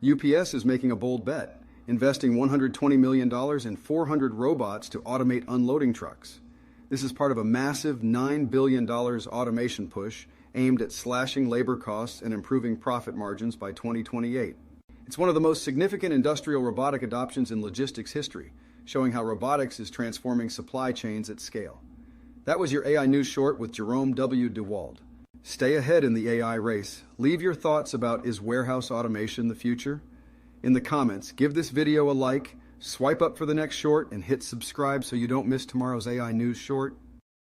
UPS is making a bold bet, investing $120 million in 400 robots to automate unloading trucks. This is part of a massive $9 billion automation push aimed at slashing labor costs and improving profit margins by 2028. It's one of the most significant industrial robotic adoptions in logistics history, showing how robotics is transforming supply chains at scale. That was your AI News Short with Jerome W. DeWald. Stay ahead in the AI race. Leave your thoughts about, is warehouse automation the future? In the comments, give this video a like, swipe up for the next short, and hit subscribe so you don't miss tomorrow's AI News Short.